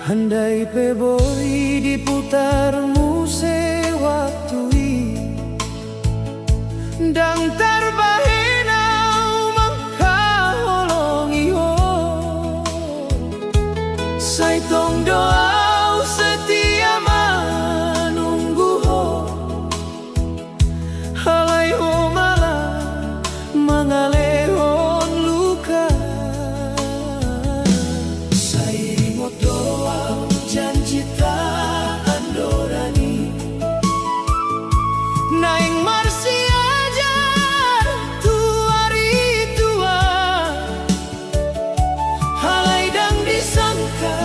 Handai pe boy diputar muse waktu dang tarbahena makaholongi ho sai tong doa setia menunggu ho halai ho malah mangalehon luka sai mo doa janji tak andorani naing marsi disangka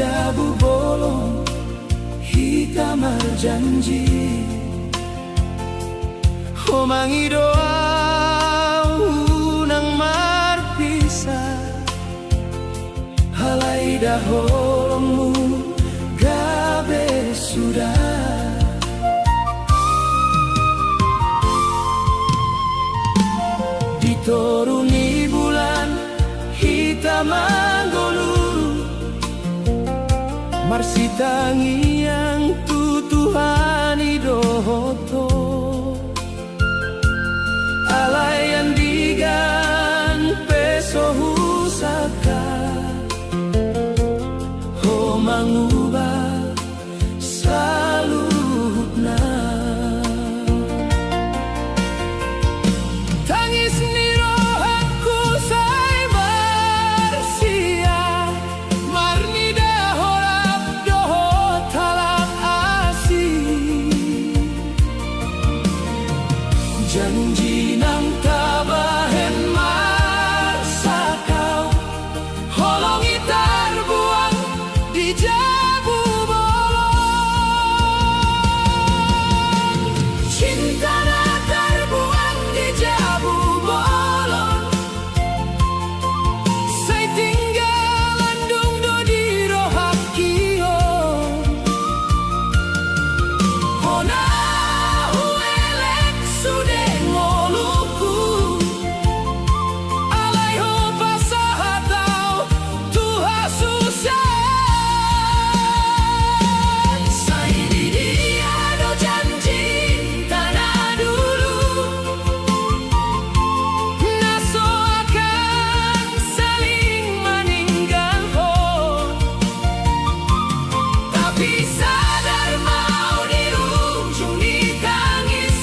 jabu bolong hitam berjanji. Omangi doa unang marpisah, halai daholomu gabe sudah. Dituruni bulan hitam anggolu, marsitangi yang tutuhani dohoto. Alayan digan peso husaka, ho mangubah salutna. Tangis ni rohatku say marsia, marni dahorap dohot halak asih. Janji nang tabahen marsakau, holongi terbuang di jabu bolong. Cinta na terbuang di jabu bolong, say tinggalan dung do di rohak kio. Hona huelek sude ngoluku, alay ho pasahatau tuha susah. Say di dia do janji tanah dulu, naso akan saling meninggal ho. Tapi sadar mau di ujung ditangis,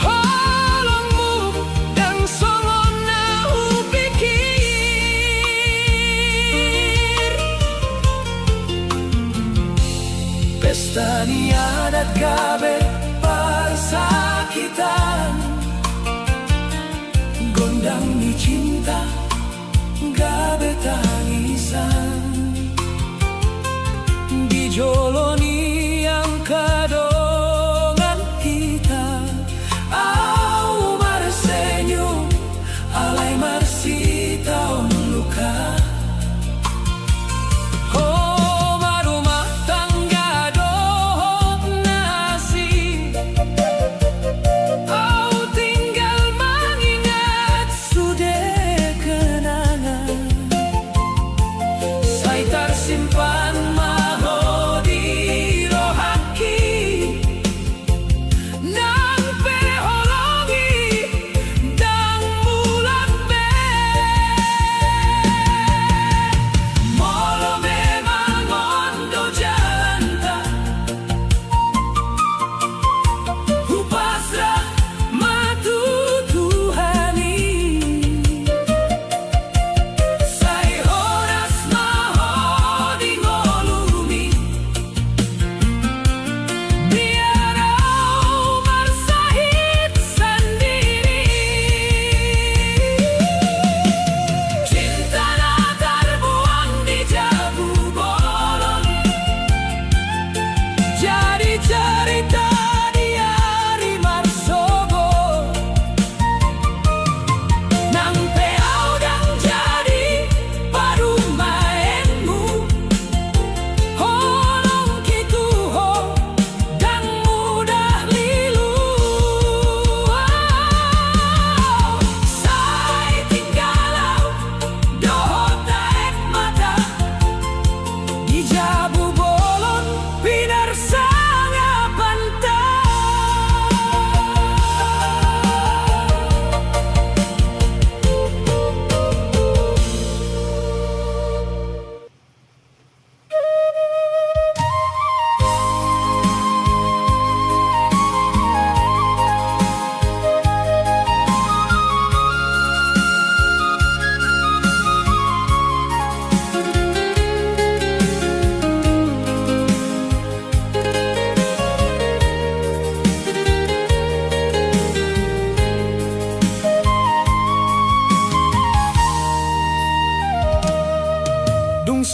holongmu dan songon nahu pikir. Pesta ni adat gabe persakitan, gondang ni cinta gabe tangisan. Dijoloni yang kadongan kita, au marsenyum alay marsita on luka. Oh marumah tangga dohot nasi, au tinggal mengingat sudah kenangan.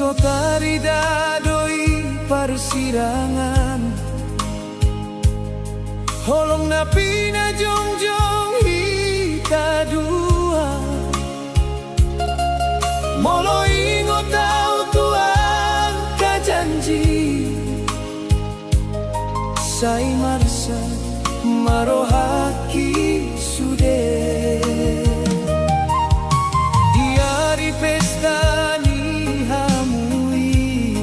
Trisno taridadoi persirangan Holong napi na jongjong hita dua Molo ingo tau tuang kajanji Sai marsa marohaki sude Di hari pesta ni hamui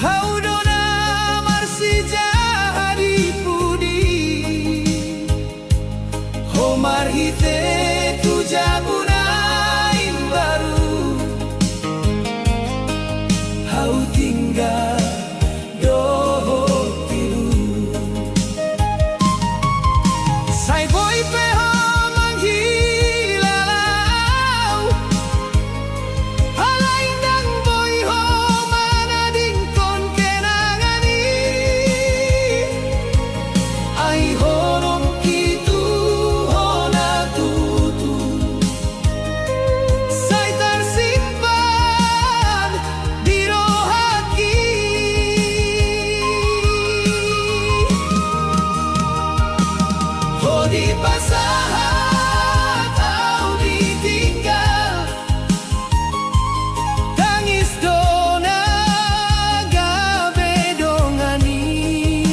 Haudona marsi jari pudi Homar hite tu jabunain baru Hau tinggal di pasahat au ditinggal Tangis dona gabe dongani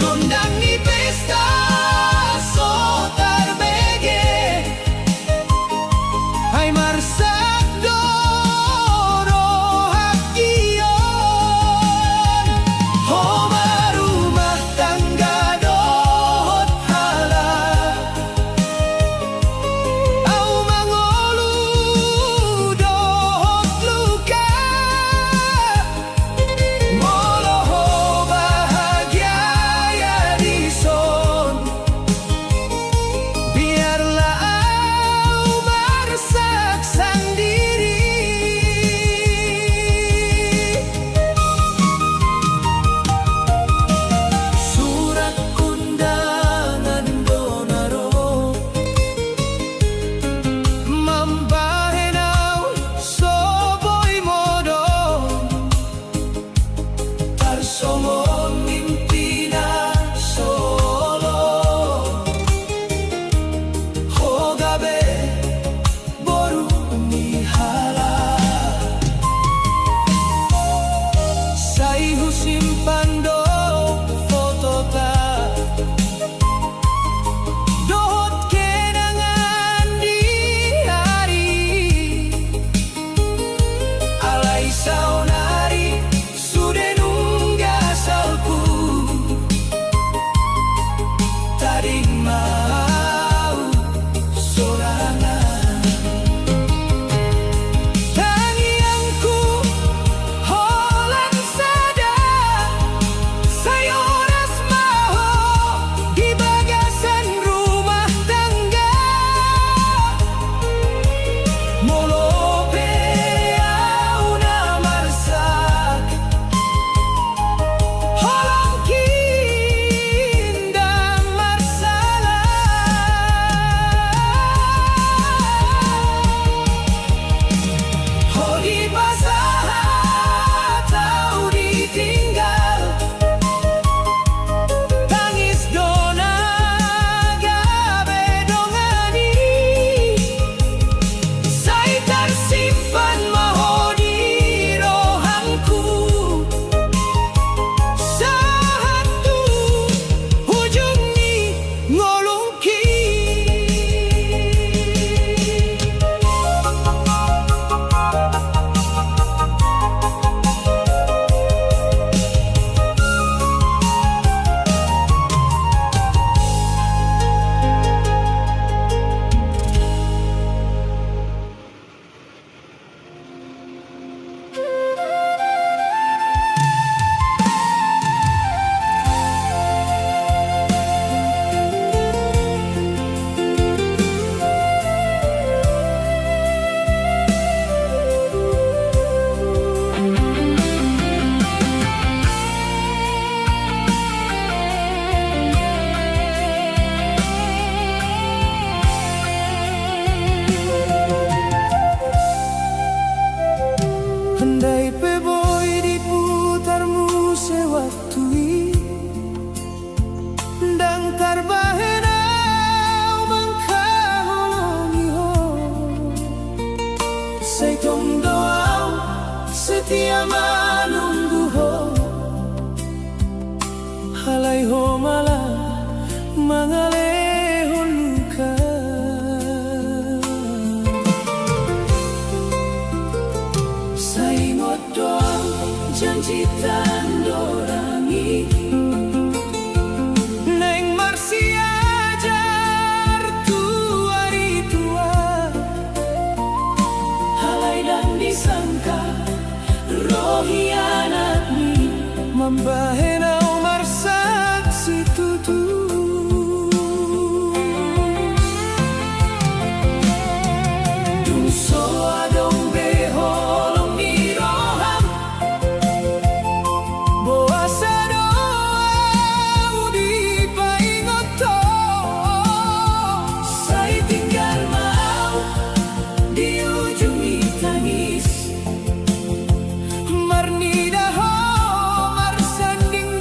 Gondang ni pesta sotar bege Hai marsak doro hakion Homa rumah tangga Andai peboy diputarmu sewaktui Dang tarbahenau mangkaholongi ho Saitong doau setia manunggu ho Halai ho malah mangalehon luka Saingot doang janji tandorangi Neng Marsia jar tuari tua Halai dan disangka rohi anakmi Membahenau marsak si tutu Dungso adong beholong di roham Boasa doa di paingoto Saya tinggal mau di ujung tangis Marnida ho marsanding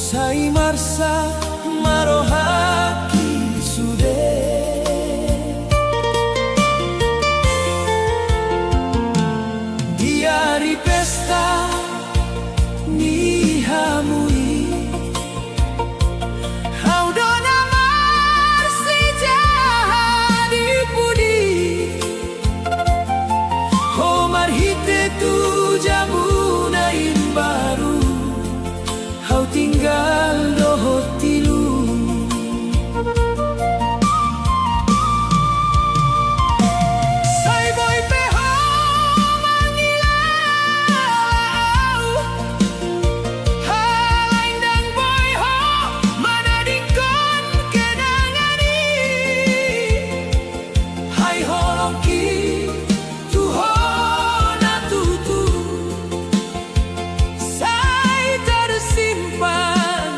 Sai marsa marohaki sude. Di hari pesta ni hamui hau dona marsi jadi pudi ho marhite tu jamu nain baru hau tinggal dohot tilu. Sai boy peho mangilau halain dan boy ho mana dikon kenangani hai holoki tu ho na tutu sai tersimpan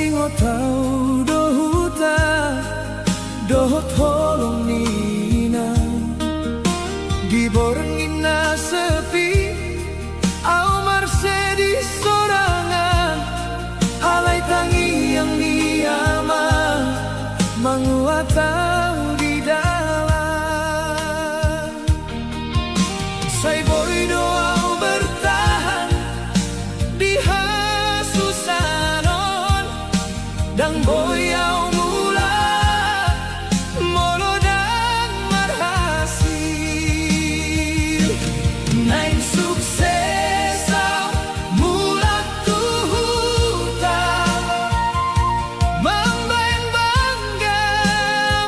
ingo tau dohuta dohot holong nina di borengina sepi au marsedi sorangan alai tangi yang niama menguatau di dalam sai boy doa bertahan di hasusanon dan boy au mula molo dan marhasil nain sukses au mula tuhuta mambain bangga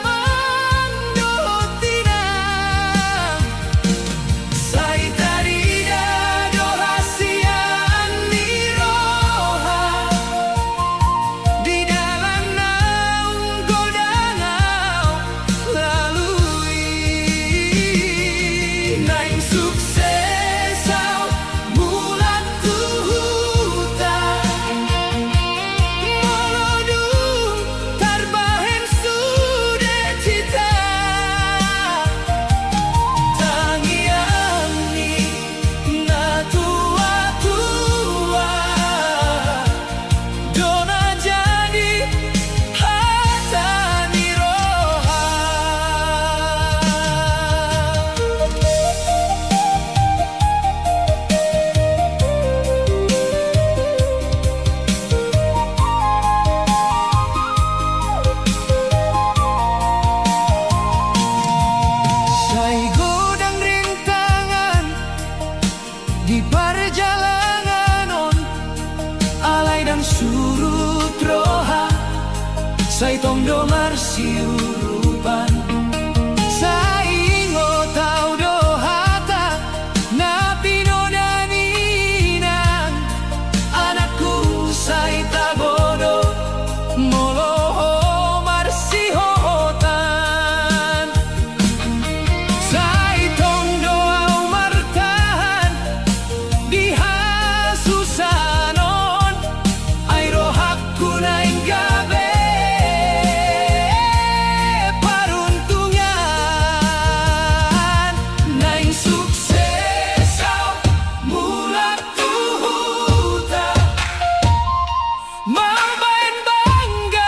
mandotina sai tarida do rahasia niroha di dalam naung godangau lalui naing sukses au bulan tuhuta molodung tarbahen sude cita tangiani na tua-tua dona jadi hata niroha sai godang rintangan di perjalanan on alai dan surut roha sai tongdo marsiurupan sai ingo tau dohata na pino daninan anakku sai tabodo moloho marsihotan sai tongdo au martahan di hasusanon ai rohakku naing gabe paruntungan naing sukses au mula tuhuta mambain bangga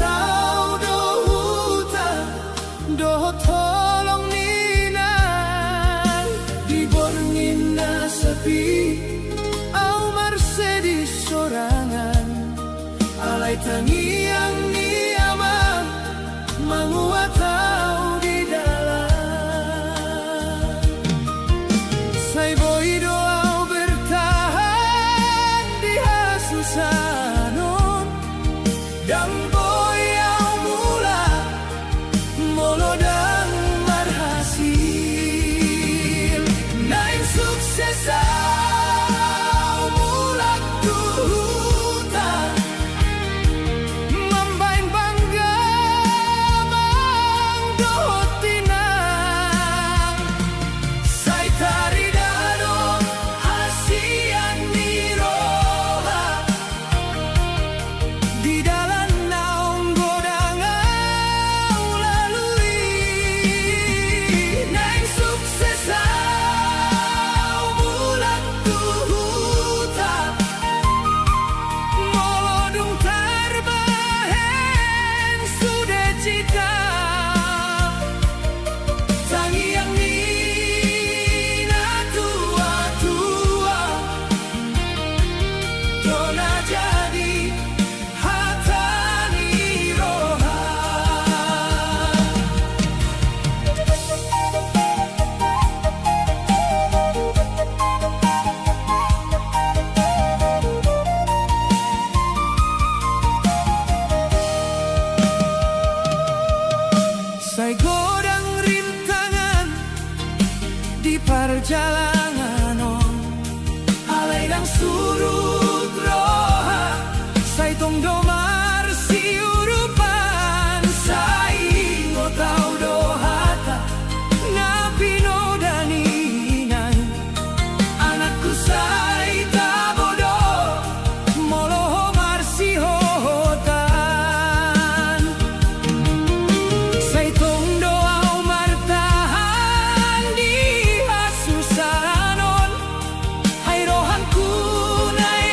tau do huta do tolong ninan di bornina sepi au Mercedes sorangan alai tangiang niamang menguat tau di dalam sai boy doa bertahan di hasusanon dan boy au mula molodang marhasil naik sukses au mulak tuhuta mambain bangga mang dohotinang sai tari dano hasian niroha di dalam naung godang au lalui naik sukses au mulak tuhuta molodung tarbahen sudah cita tangiang nina tua-tua dona jadi hatani roha sai godang rintangan di perjalanan alai dang surut roha sai tong domar siurupan sai ngotau dohata napi no daninan anakku sai tabodo moloho marsi hohotan sai tong doa martahan di hasusanon hai rohanku nai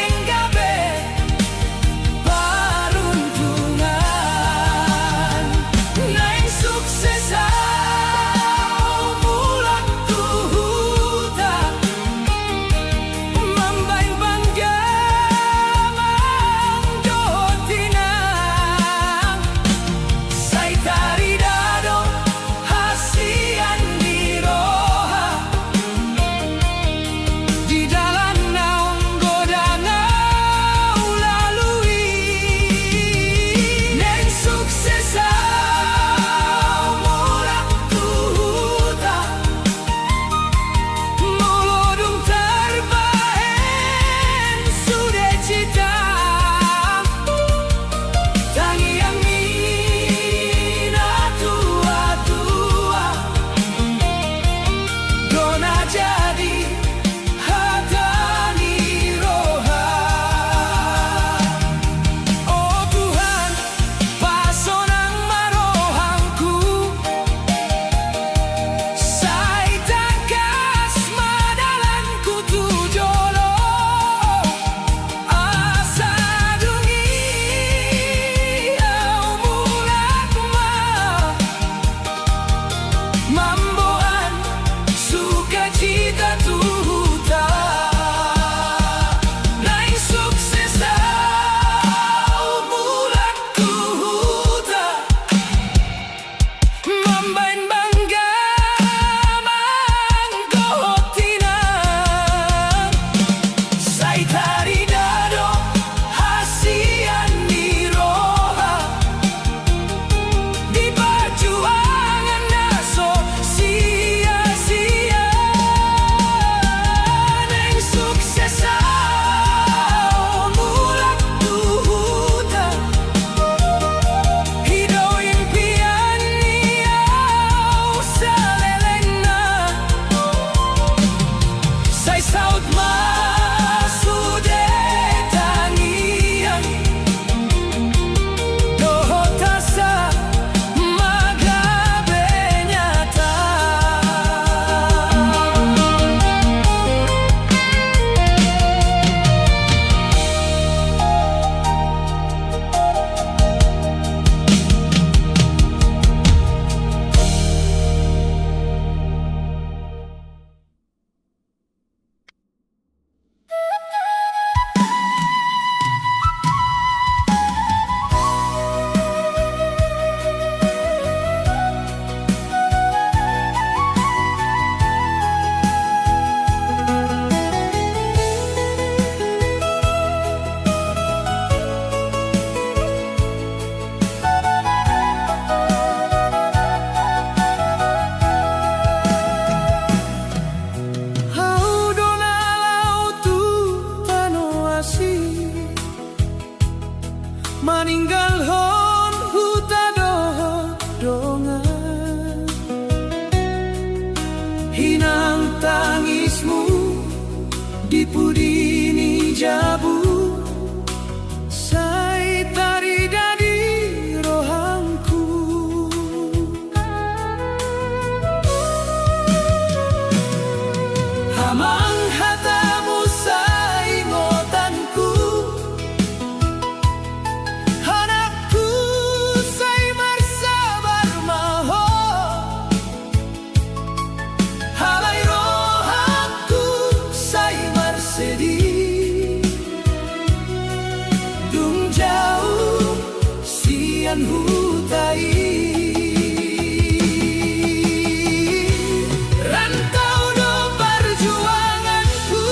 Rantau do perjuanganku,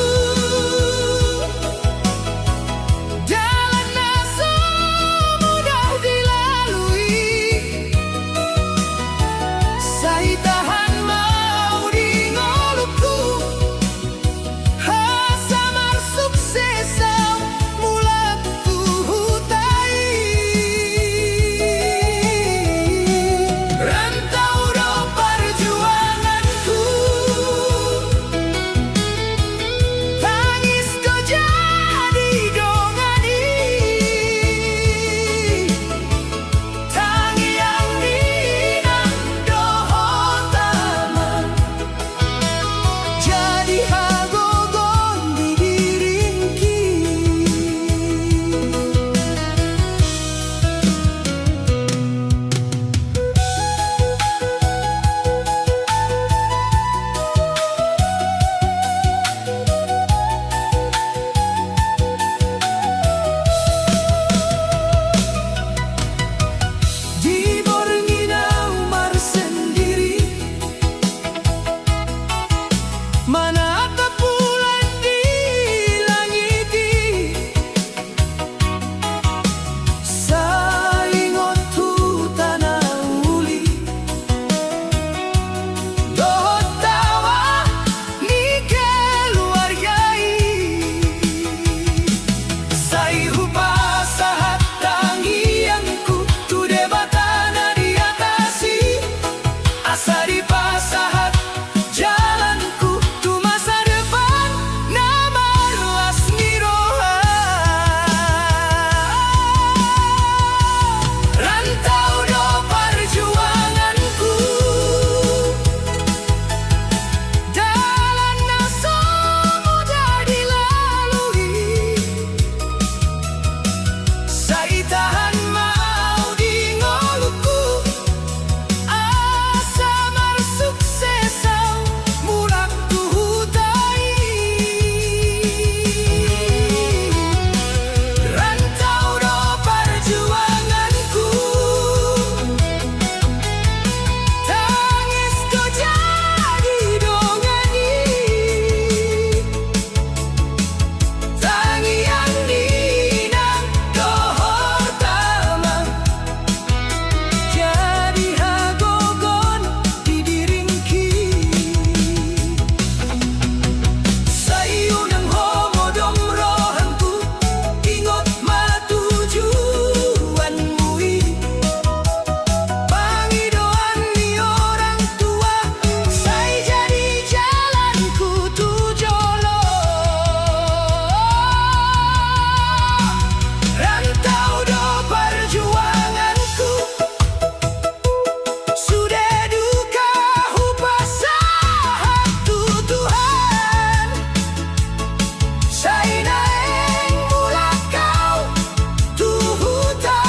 jalan naso mudah dilalui. Saya tahan mau di ngolukku, samar sukses mula tuhutai. Rantau do perjuanganku, tangis do jadi dongani. Tangi yang dinang doho taman, jadi hagogon di diringki. Di Borngina Umar sendiri, mana ada bulan di langiti. Saingot tu tanah uli, doh tawa ni keluargai. Sai rupa sahat tangianku, tu debatana diatasi. Asa di pasahat jalanku, tu masa depan nama luas niroha. Rantau do perjuanganku, jalan naso mudah dilalui. Saya tahan mau di ngolukku, samar sukses mulak tuhutai. Rantau do perjuanganku, tangis do jadi dongani. Tangi yang dinang dohor taman, jadi hagogon di diringki. Sayunang homodom rohanku, ingot matujuanmu. Pangidoan ni orang tua, saya jadi jalanku tujolo. Rantau do perjuanganku, sudah duka hupasahat tu Tuhan. Saya naeng mula kau tuhuta,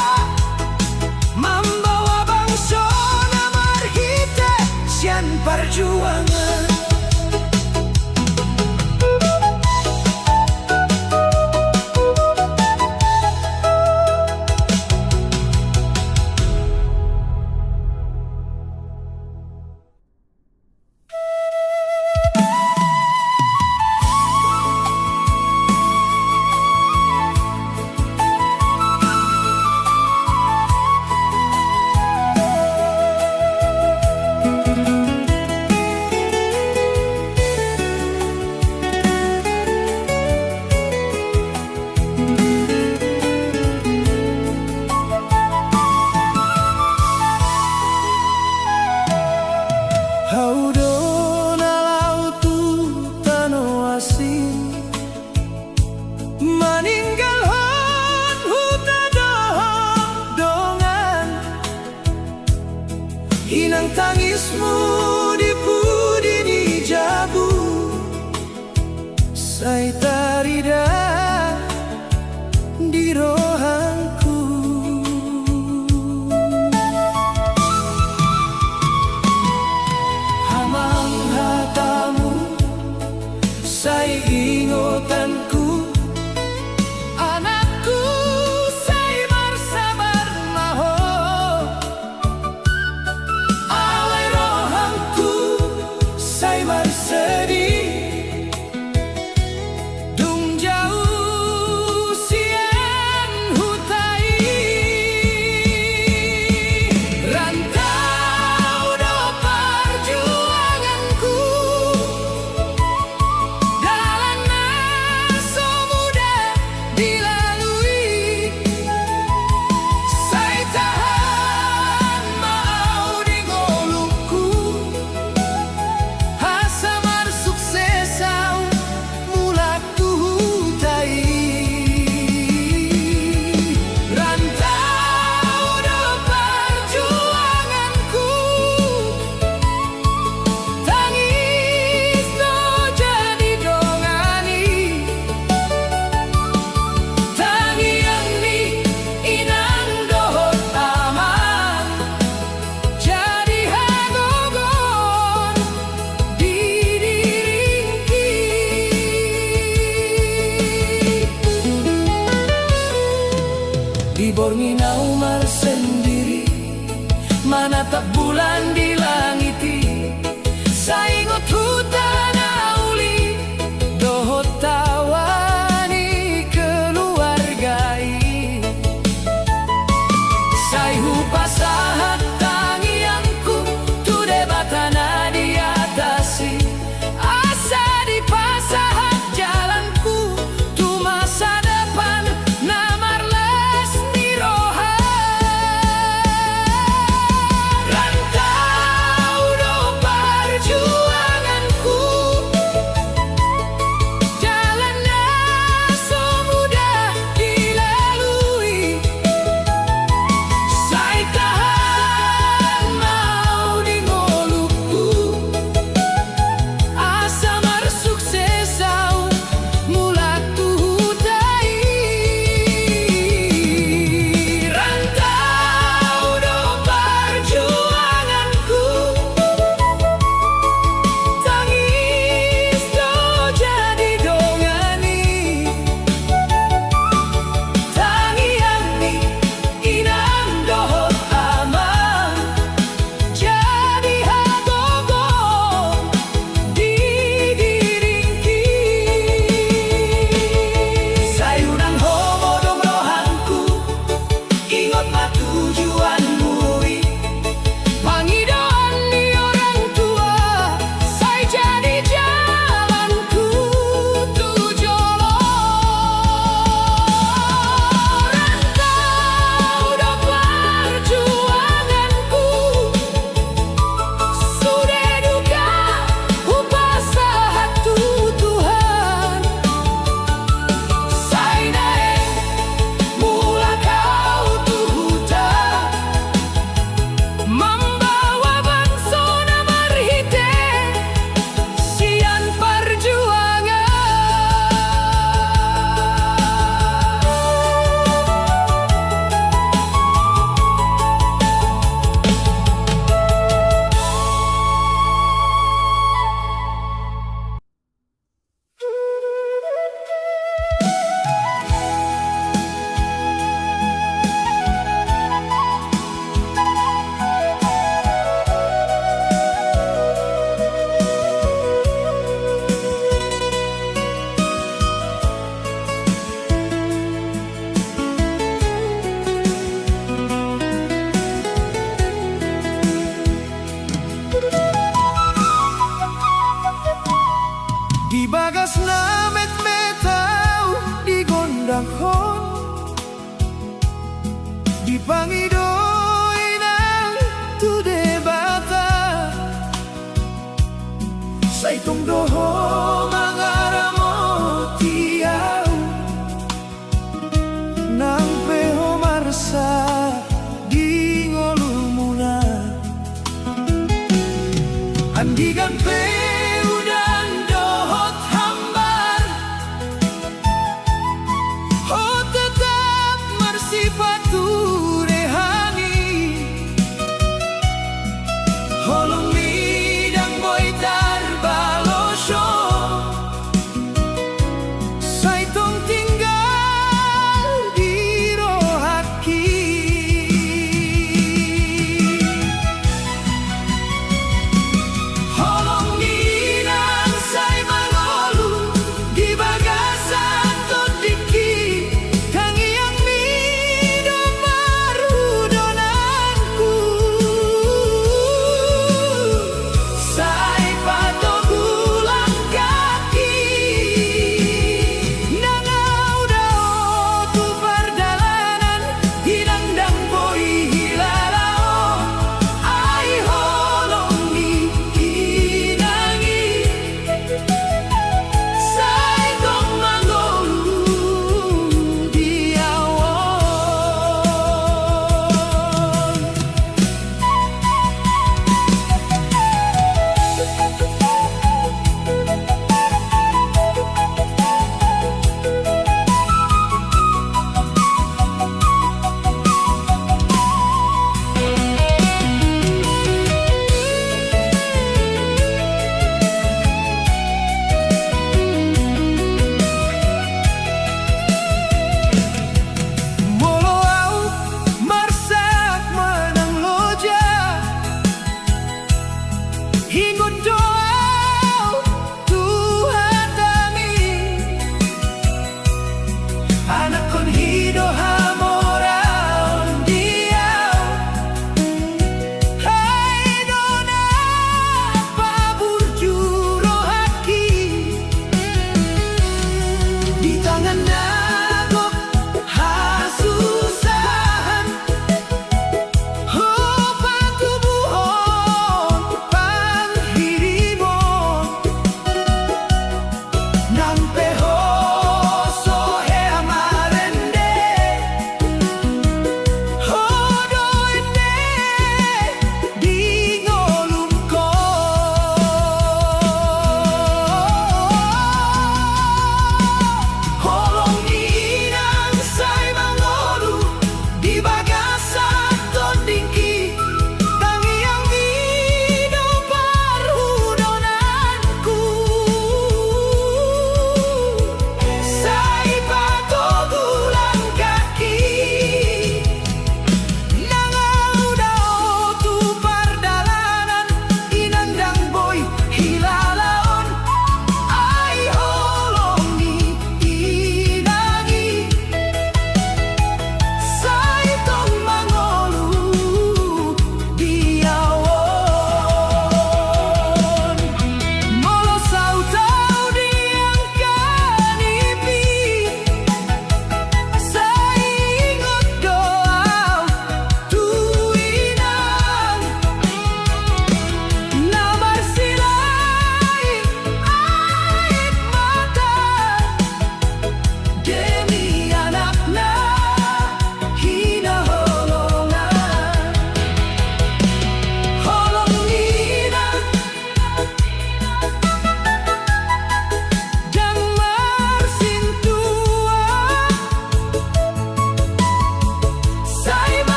membawa bangsa namarhite sian perjuangan. Haudo nalau tu tano asin, maninggal hon huta doho dongan. Hinang tangismu di pudi di jabu, saya tarida di rohanku. Hamang hatamu, saya ingotanku. Anakku, saya bersabar maho. manatap bulan di langiti, saingot hutan auli, dohot tawani keluargai. Sai hupasahat tangianku, tu debatana di atasi, asa di pasahat jalanku, tu masa depan namarles di roha. Rantau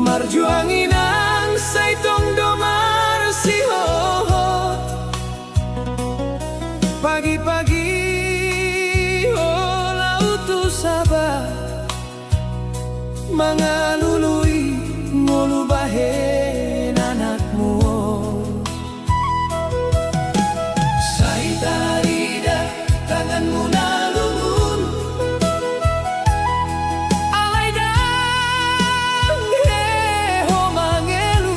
marjuanginan saitong domar sihot. Pagi-pagi lautu sabah mangalului ngolubahen anakmu. Saitarida tanganmu nalungun alay dang heho mangelu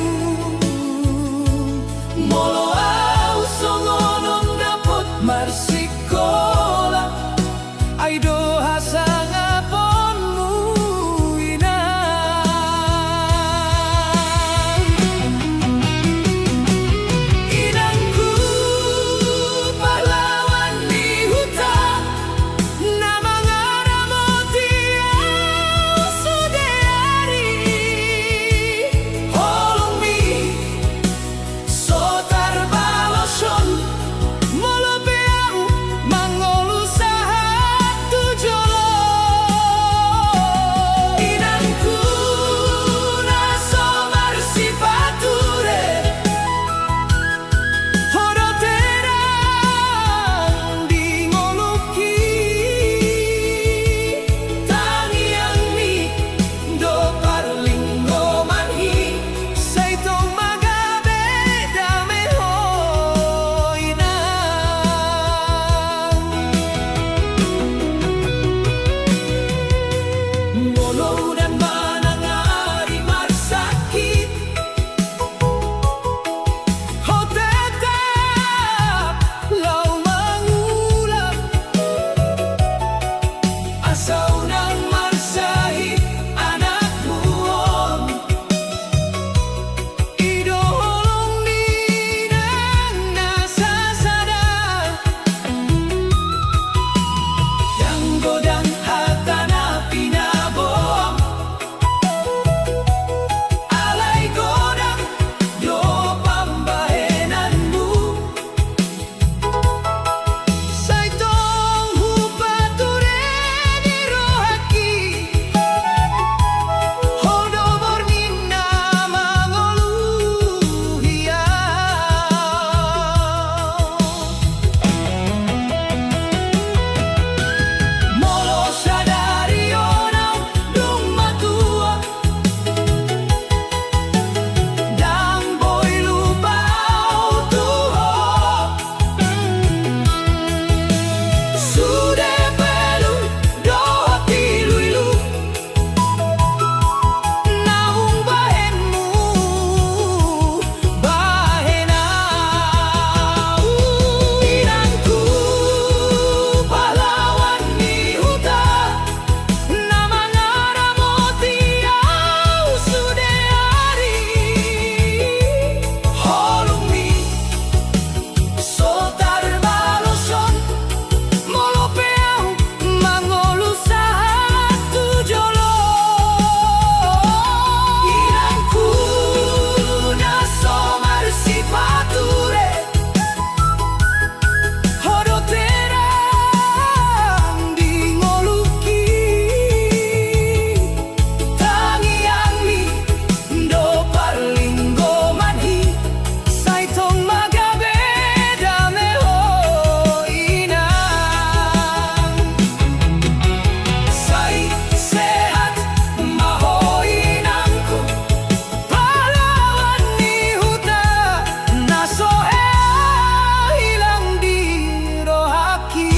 molo au songonom dapot marsikola aido hasang aponmu inang. Inangku pahlawan di hutan na mangaramoti au sudari holongmi sotar balosyon molopeang mangolusahat tujolo. Inangku naso marsipature horoterang di ngoluki tangiangmi do parlinggo manhi saitong magabe dameho inang. Ngolo dan manangari marsakit ho tetap lau mangulam asaw nang marsahit anakmu on idolong ninang nasasada yang godang hatana pinabom alay godang do pambahenanmu saitong hupature di rohaki hodo bornina mangoluhiau. Molo sadari onau dung matua dang boy lupau tuho sude pelu do hati luilu naung bahenmu bahenau. Inangku pahlawan di hutan na mangaramoti au sudari holongmi sotar balosyon molopeang mangolusahat tujolo. Inangku naso marsipature horoterang di ngoluki tangiangmi do parlinggo manhi saitong magabe dameho inang. Sai sehat maho inangku pahlawan di hutan naso hilang di rohaki.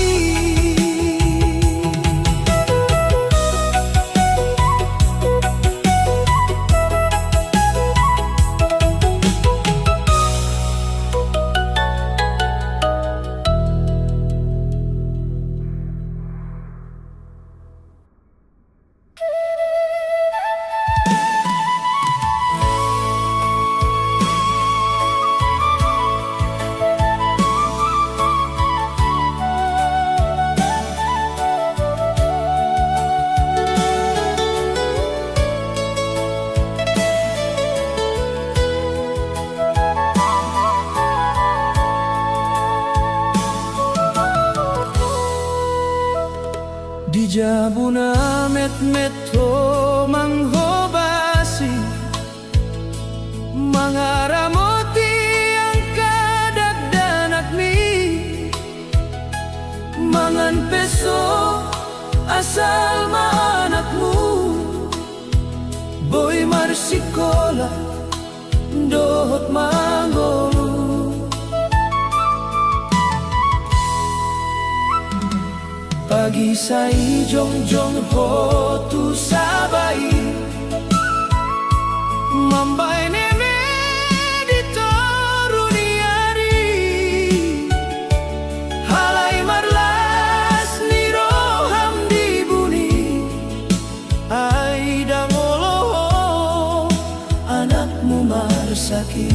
Di jabuna met-met ho manghobasi Isai jongjong ho tu sabai Mambai neme di toruniari Halai marlas ni roham di buni Ai dangolo anakmu marsaki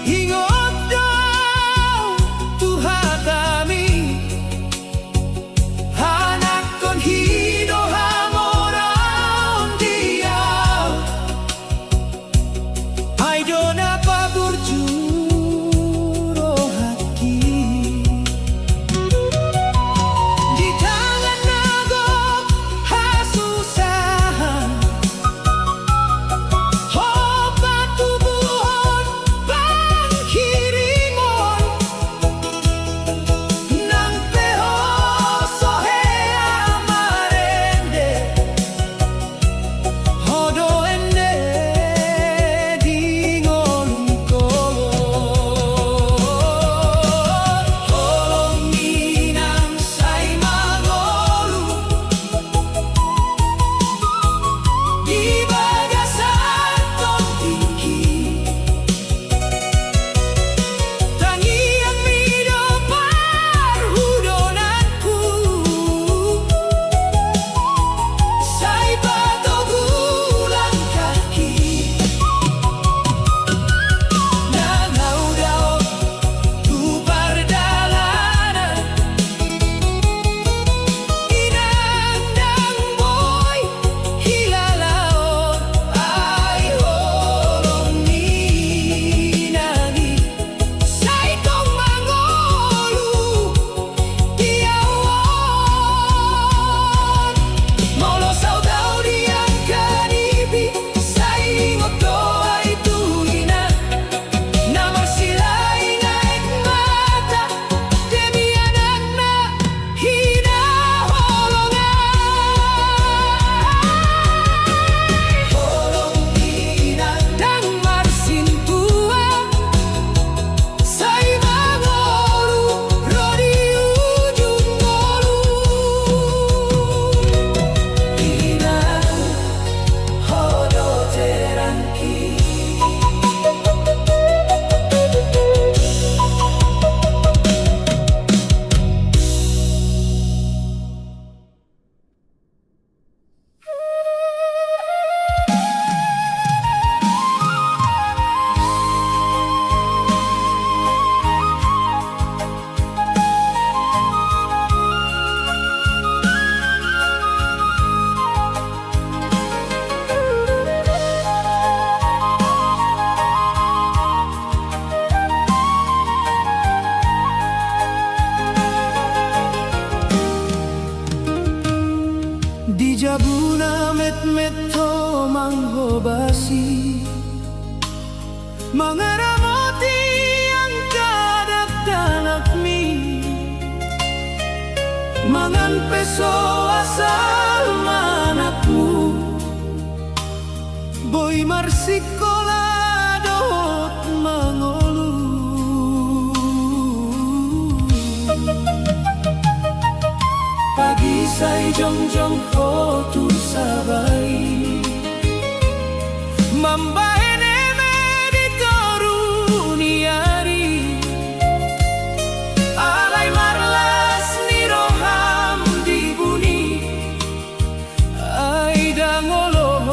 Ingot daw Tuhan kami, anak kon hidup orang dia. Ay do na paburjuro hati. Di tangan nagok hasusahan, o patubuhon pangkirimon ng pehoso hea marende. Hodo ende dingon ko. Holong ninang say mangolu, di bagasan kong tinggi. Tangi ang mido parhudonanku, say patugulang kaki. Nangaw daw tu pardalanan, inandang mo'y hilalaon. Ay holong ninangi, say kong mangolu diawon. Molosaw daw diyang kanibi, say ingot do ay tuina. Na magsilaing mata, demi anak na hinaholongan. Holong ninang nang marsintuan, say mangolu rodi ujung ngolu. Inang hodo terangki. Di jabuna met-met to manghobasi, mangaramoti ang kadagdanakmi. Mangan peso asal manakmu, boy marsikolado mangolu. Pagi say jong-jong ko tu sabay, mambahen eme di karuniari. Alay marlas ni roham di buni, ay dangolo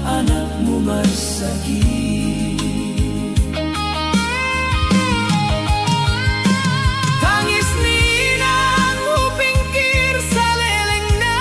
anakmu marsagi. Tangis ninang upingkir sa leleng na,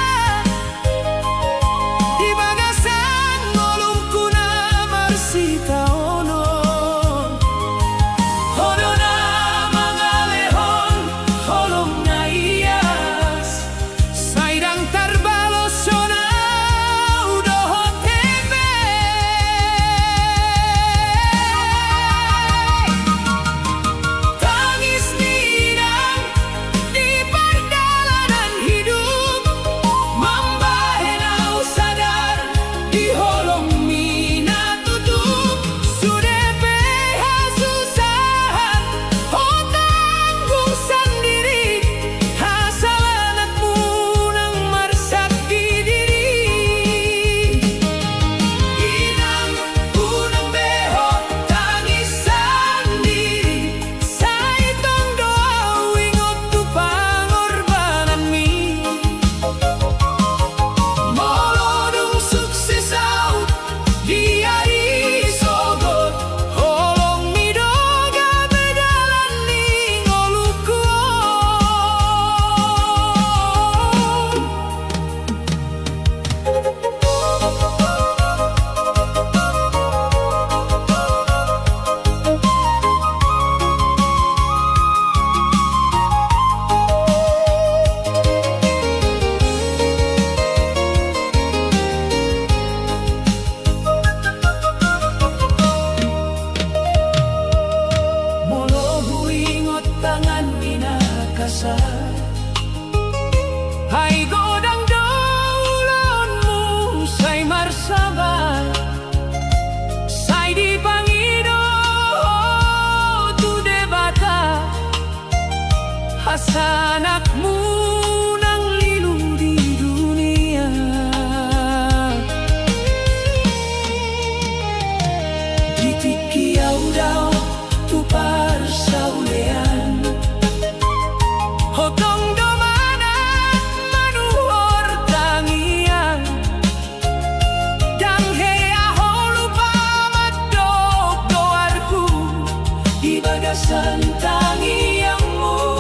sentangi yangmu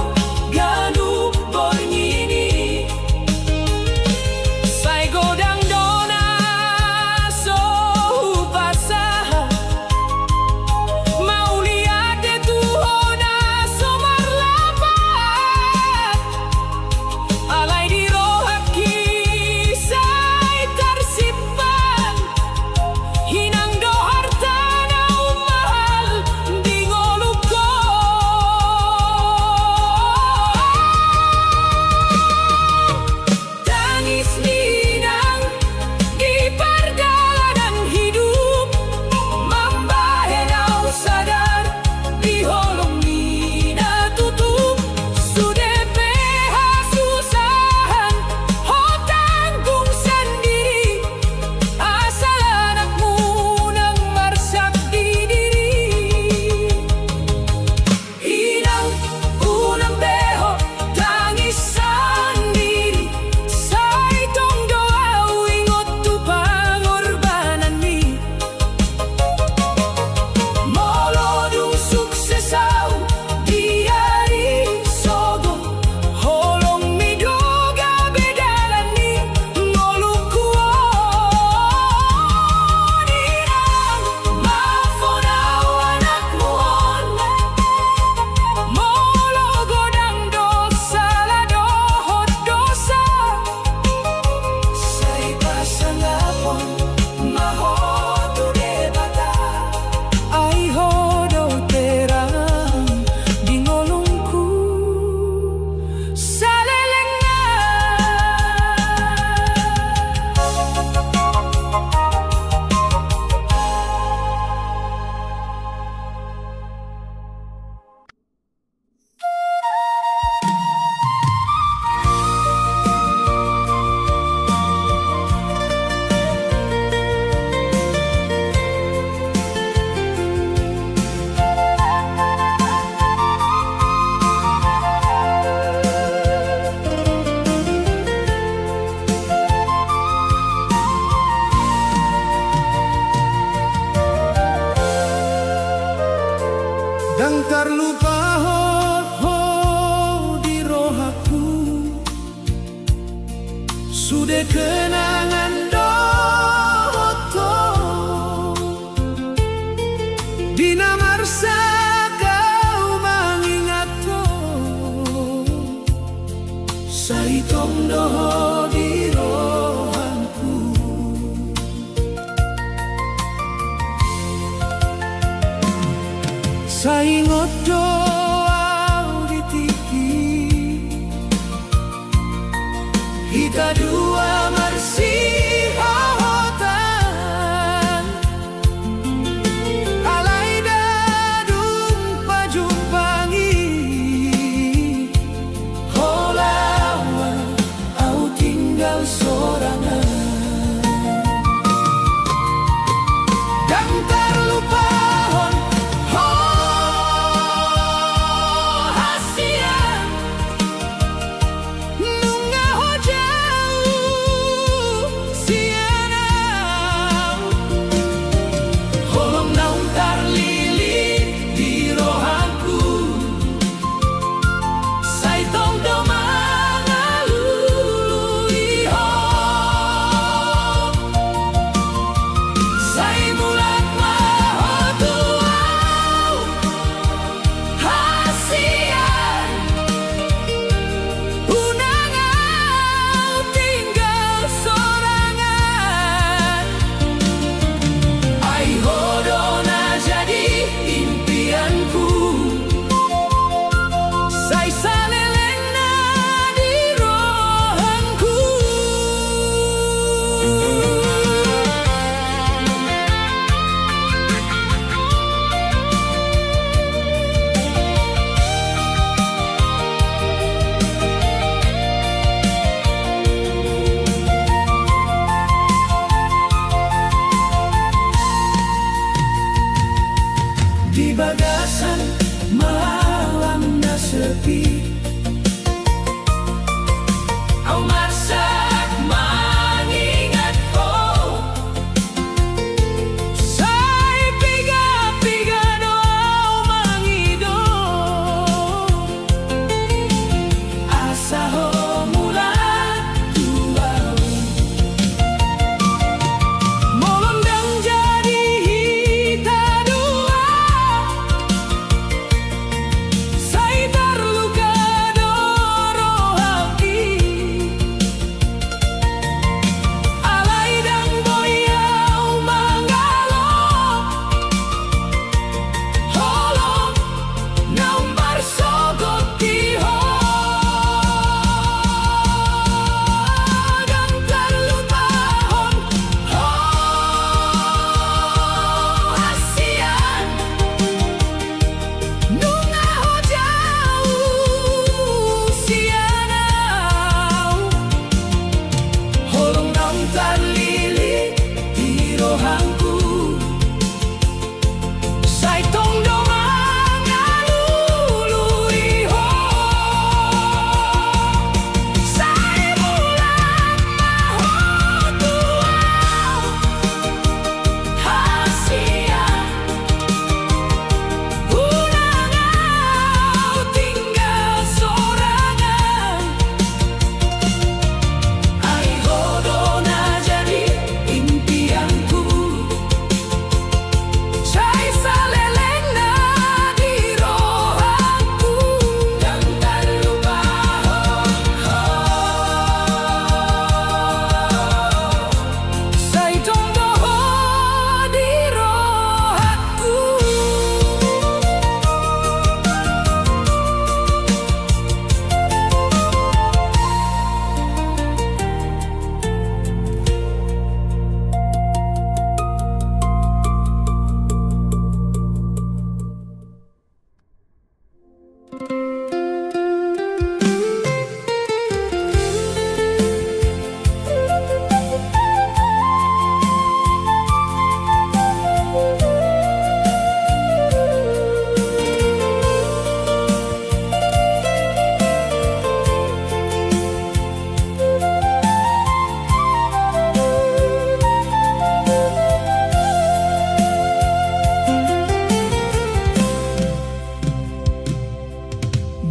ganu bernyanyi. Sai godang dona so upasa mau lihat itu ona so marlapat alai di rohaki sai tersimpan hinang do hartana umahal di ngoluko. Tangis minang di perjalanan hidup membahenau sadar di holong mina tutup sudah peha susahan ho tanggung sendiri asal anakmu nang marsak di diri. Hinang unang beho tangis sendiri sai tong doa ingot tu pangorbanan mi molodung suksesau di hari sogo holong midoga bedalan ni ngolukuo dirang mafonau anakmu on molo godang dosa la dohot dosa sai pasangapon mahotu debata ai hodo terang di ngolongku salelenga. Dan terlupa ho di rohaku sudah kenangan doto di namarsa kau mengingatku sai tong doho di rohanku. Sai ngodo au di tiki kita dua bersih hotan alai dadung pajumpangi holawa au tinggal sorangan dan terlupa di bagasan malam na sepi. Au masak mengingat kau, sai piga-piga doa mengido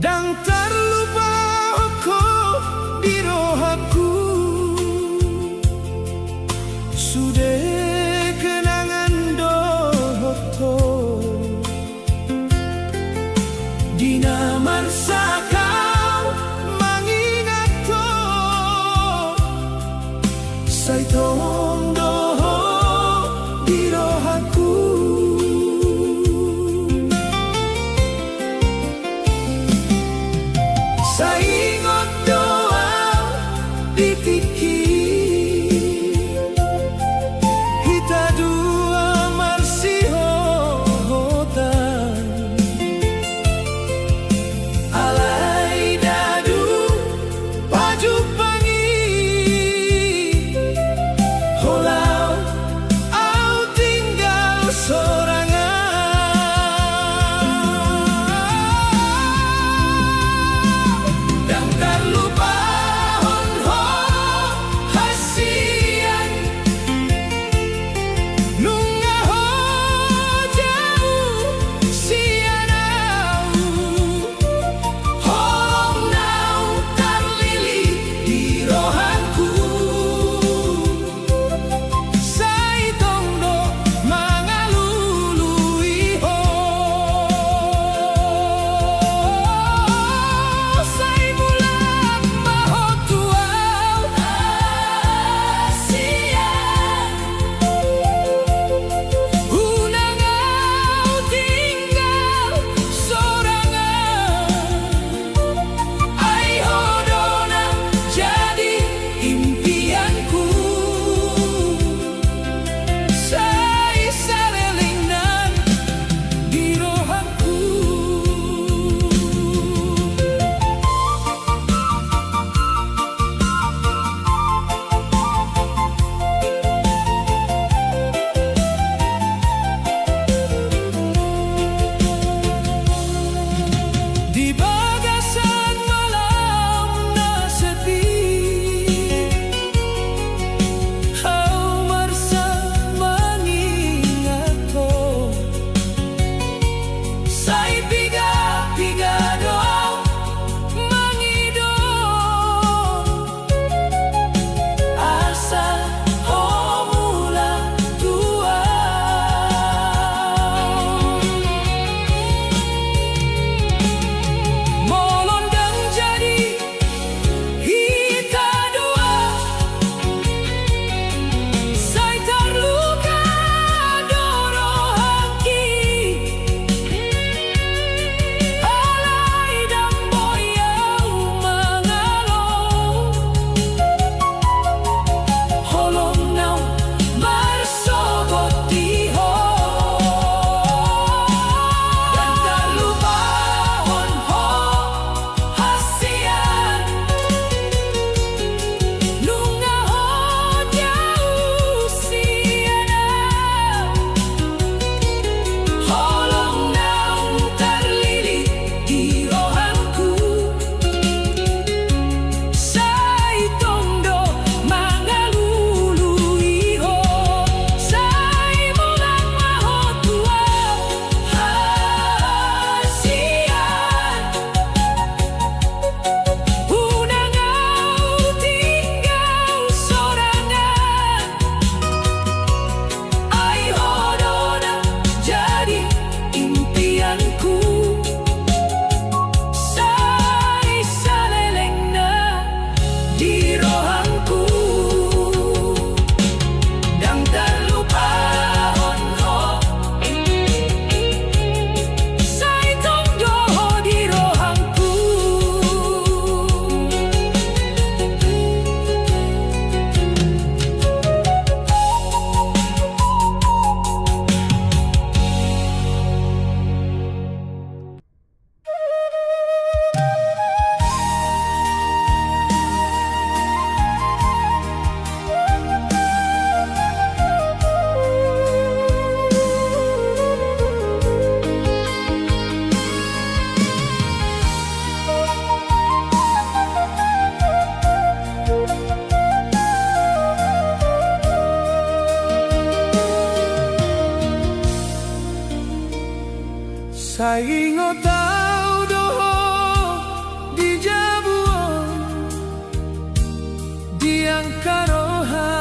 Dan terlupa aku di rohaku, sudah kenangan dohoto Dina marsa kau mengingat to Saitong doho di rohaku. Saingot doa ditikir, kita dua marsihotan Saingo tau doho di jabuon diang karoha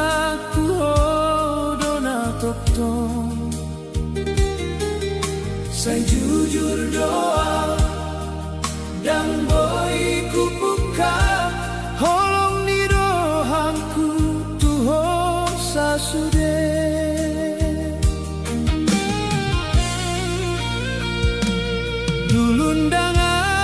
kuho dona toptong. Say jujur doa dan boy kupuka holong ni rohangku tuho sasude. Dulundangan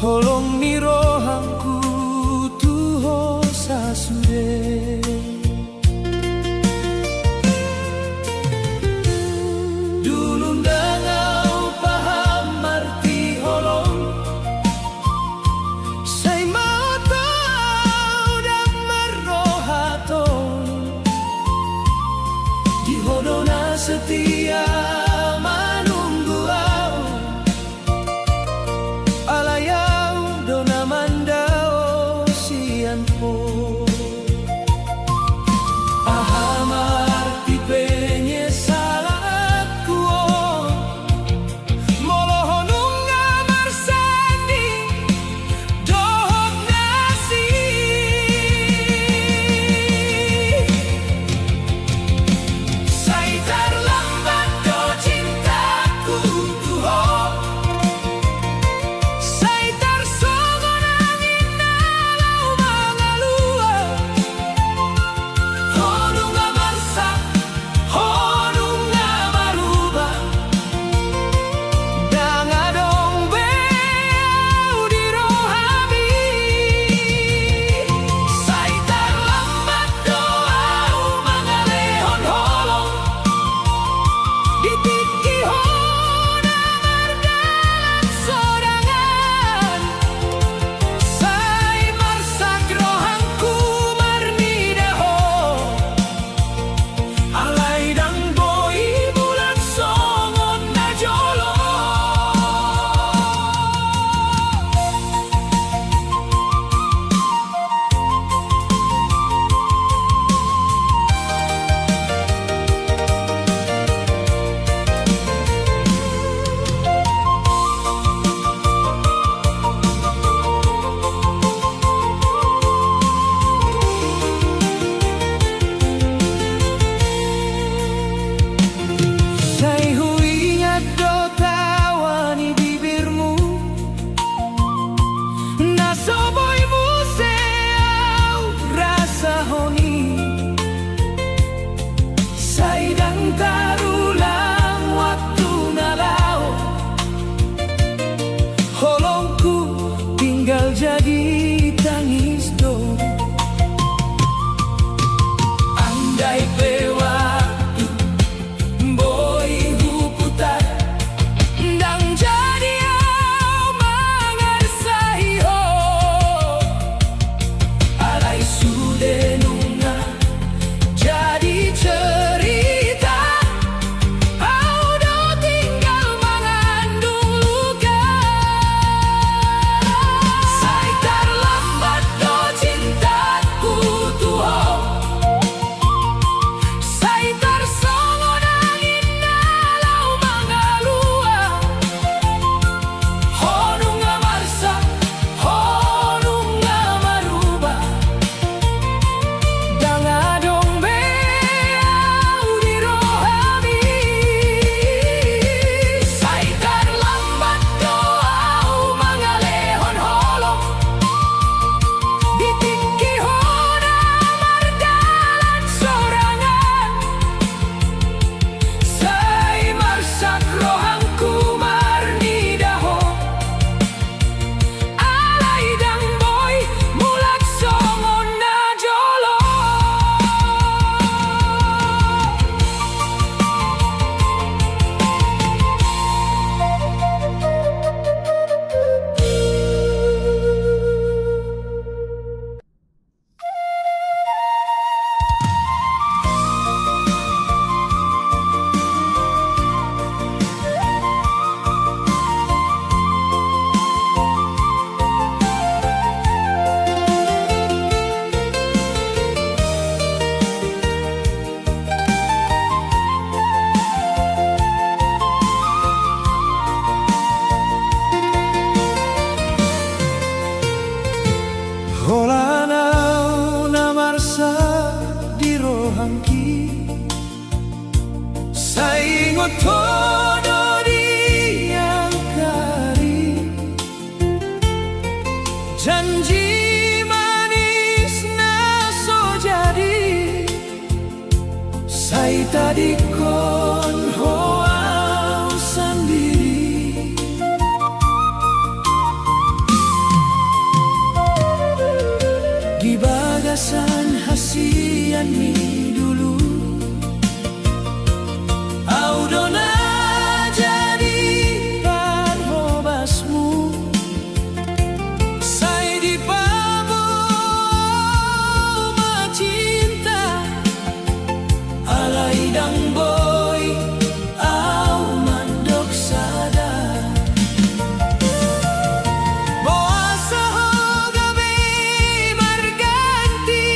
Holong ni rohangku tuho sasude. Dulu ndangau paham arti holong, say mau tau dan merohaton di hodona setia manunggu au alayau dona mandao sianpo. Paham arti penyesalanku, molohonung ngamar sandi dohok nasi. Say terlambat do cintaku tuho, say tersongon angin nalau mangalua. Honung ngamarsak, honung ngamarubah, dangadong beau di rohami. Say terlambat doau mangalehon holong, ditiki hona mardalan sorangan. Say marsak rohangku marnidaho, alai dang boy bulan songon najolo. Say huingat do tawani bibirmu, nasoboymu seau rasa honi. Say dang tarulang waktu nalau, holongku tinggal jadi tangis do. Andai waktu boy huputar, ndang jadi au mangarsahi ho, alai sude nunga jadi cerita. Au do tinggal mengandung luka. Say terlambat do cintaku tuho, say tersongon angin nalau mangalua. Honung ngamarsak, honung ngamarubah, dangadong beau di rohami. Say terlambat doau mangalehon holong, ditiki hona mardalan sorangan. Say marsak rohangku marnidaho, alai dang boy mulak songon najolo. Holanau namarsa di rohangki, say ngotono diangkari, janji manis na so jadi. Say tadi kon hoau sendiri, bagasan hasian mi dulu Audona jadi parmobasmu Sai di pabo macinta Alay dang boy au mandok sada Boasa ho gabi marganti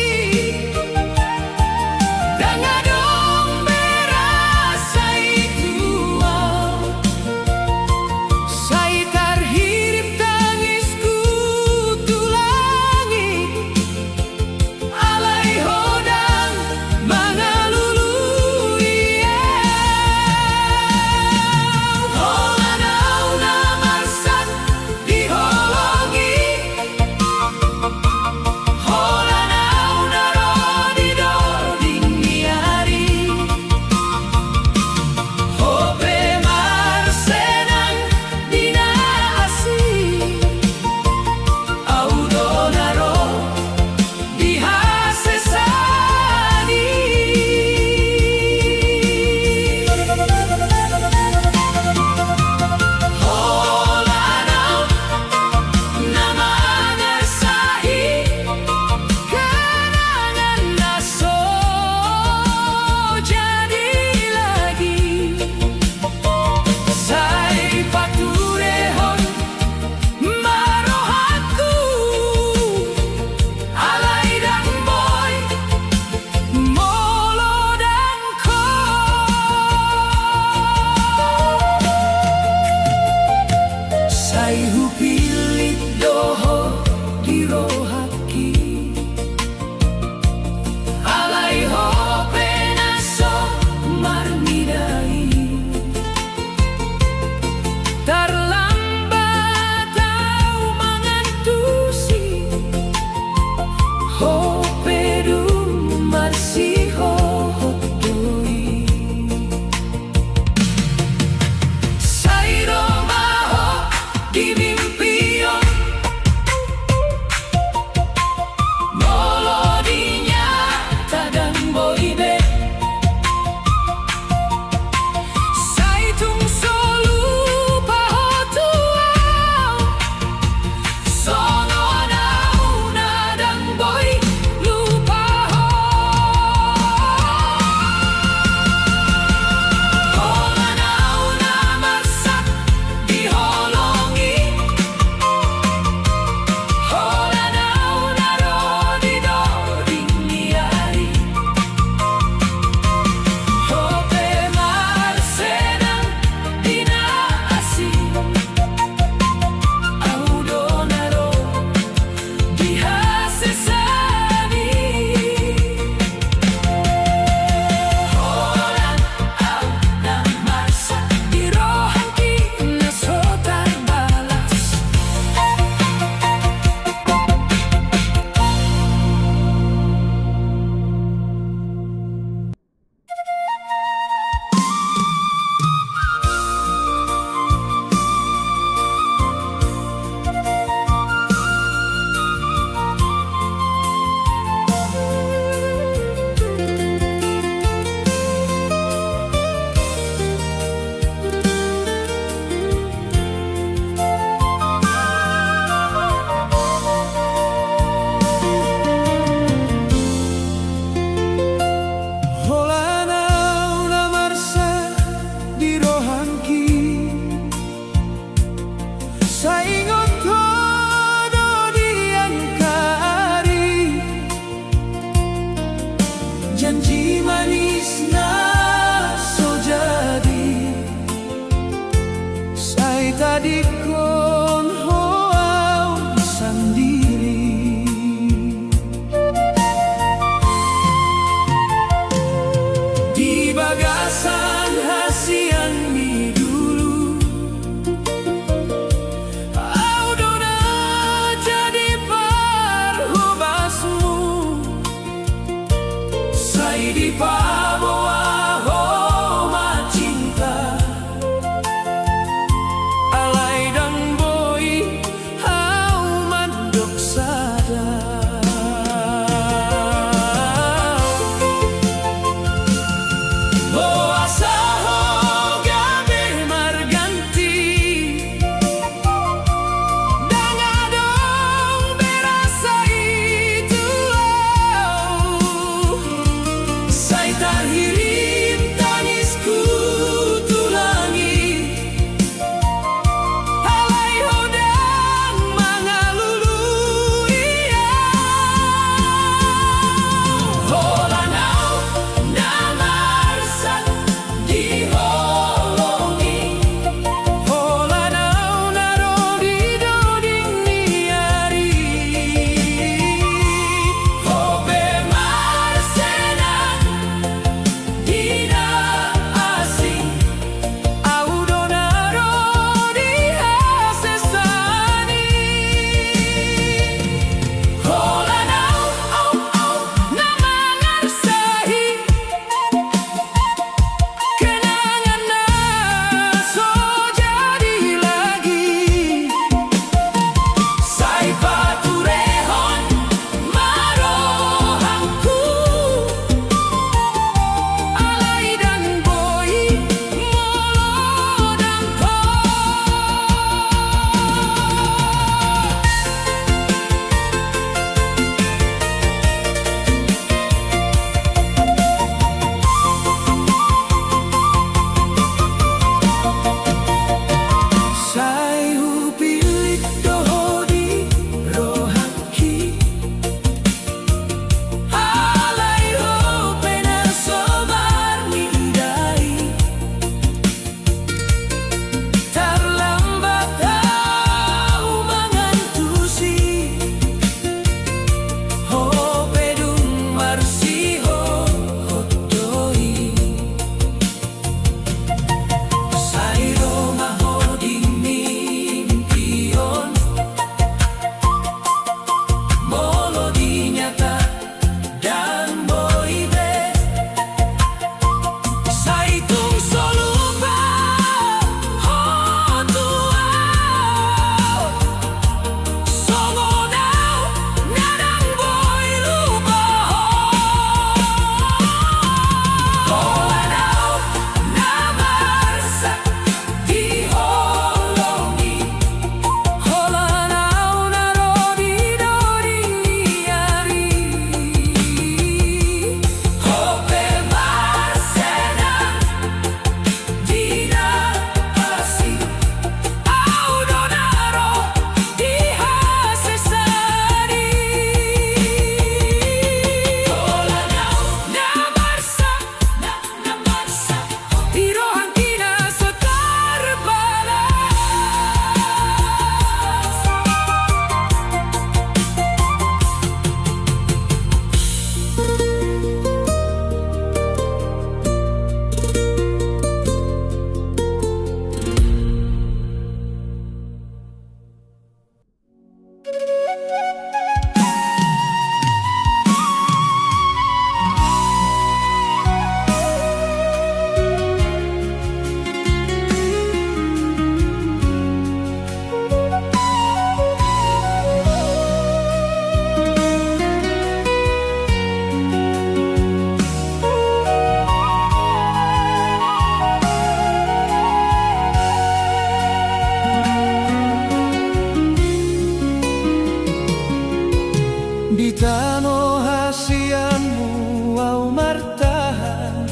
Di tano hasianmu au martahan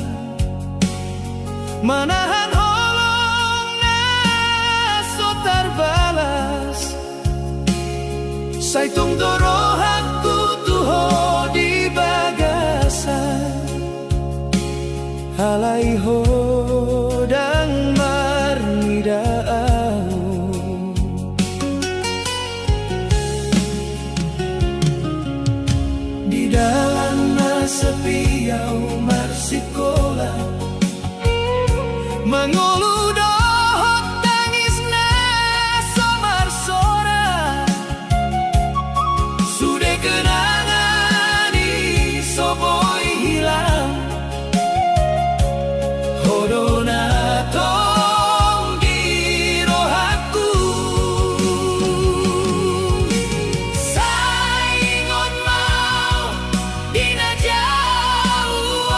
manahan holong naso tarbalas saitung dorohaku tuho di bagasan halai hodang marnidaau di dalam sepi au marsikola mangulu dohot tangis na somar sora sude kenangan di soboi hilang hodona tong di rohaku saingon mau dina jauh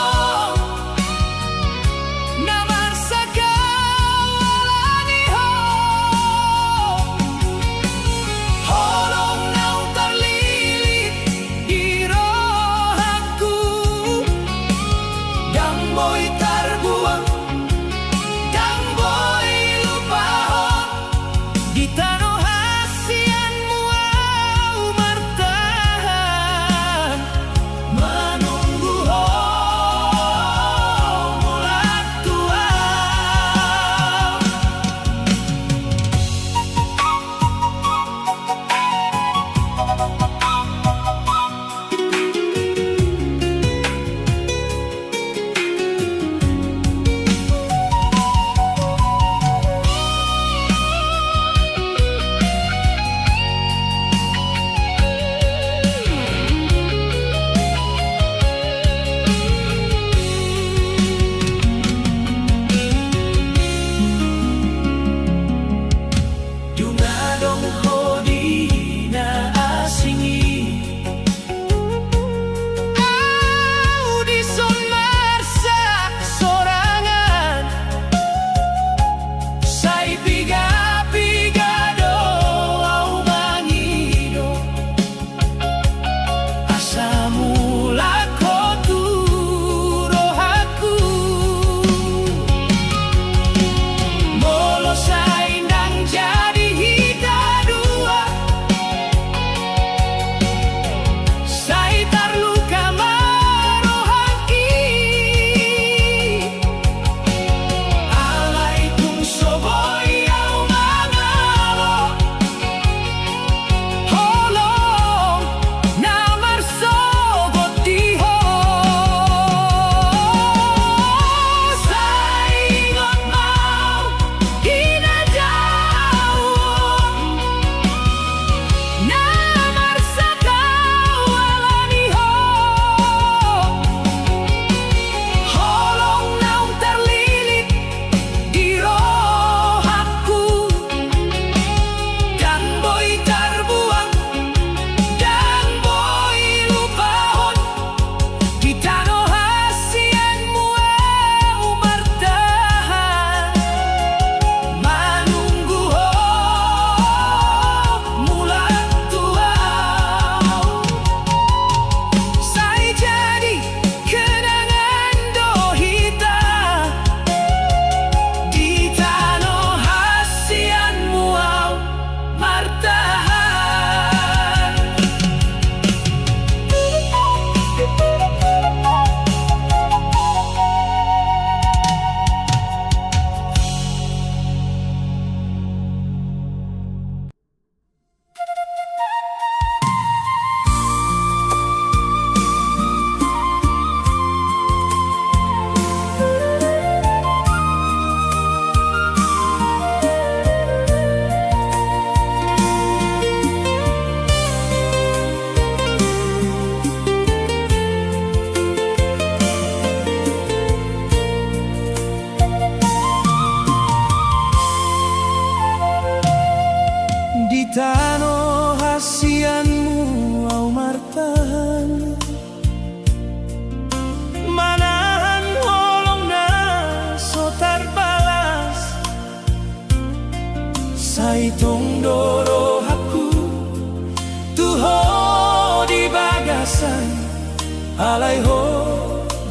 alaiho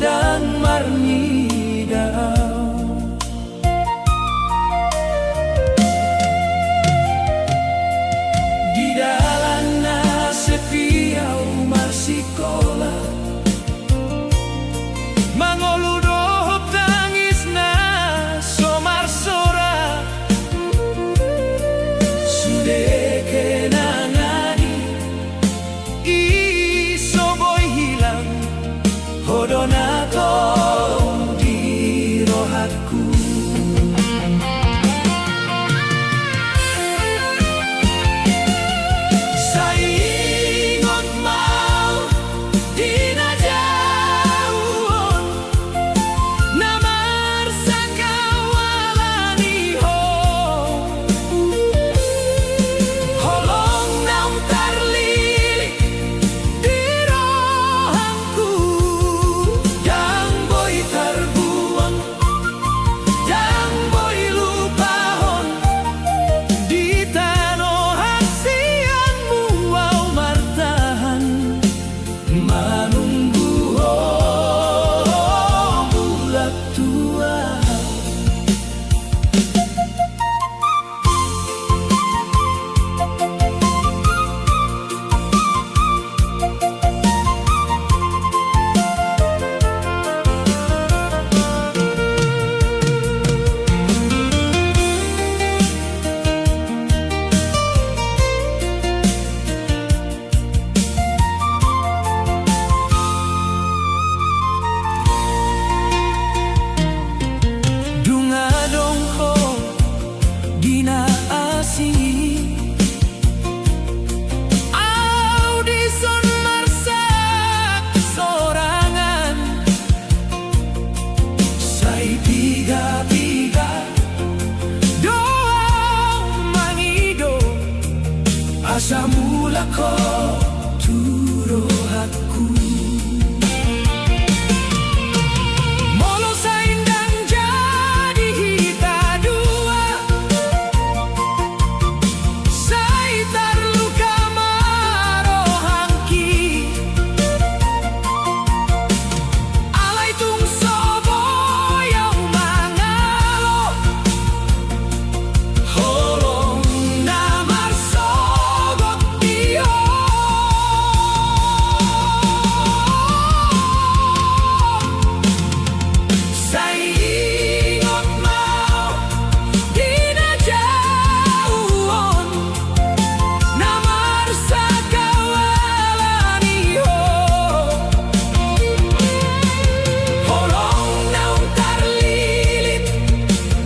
dan marnidau. Di dalanna sepiau marsikola mangolu dohop tangisna somar sora sude kenangani iso boy hilang hodona tong di rohatku. Saingon mau dina jauhon namar sakawalani ho holong naung tarlilik di rohanku yang boy terbuang yang boy lupahon di tano hasianmu au martahan manunggu bulat tua. Dunga dongho dina asih audison marsak sorangan sai piga-piga doa mangido asa mula ko turo hatku. Molo saindang jadi hita dua sai tarluka marohangki alai tung sobo yang mangalo holong namar sogot dio. Saingon mau dina jauhon namar sakawalani ho holong naung tarlilit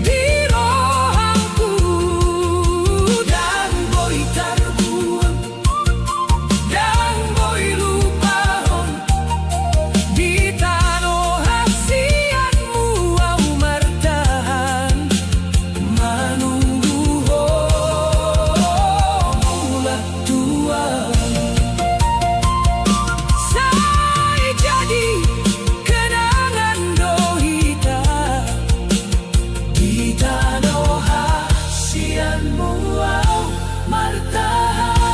di rohanku dan boy terbuang dan boy lupahon di tano hasianmu au martahan manunggu bulat tua. Sai jadi kenangan dohita di tano hasianmu au martahan.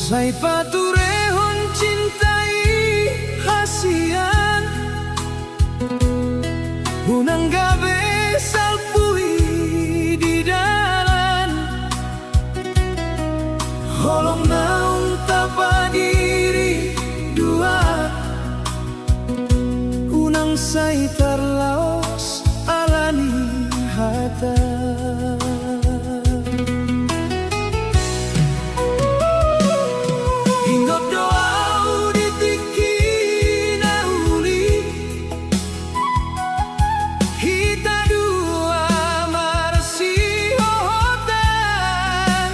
Sai paturehon cintai hasian unang gabe salpui di dalan holong naung tapa diri dua unang sai tarlaos alani hata. Hinggap doa ditiki nauli hita dua marsi hotan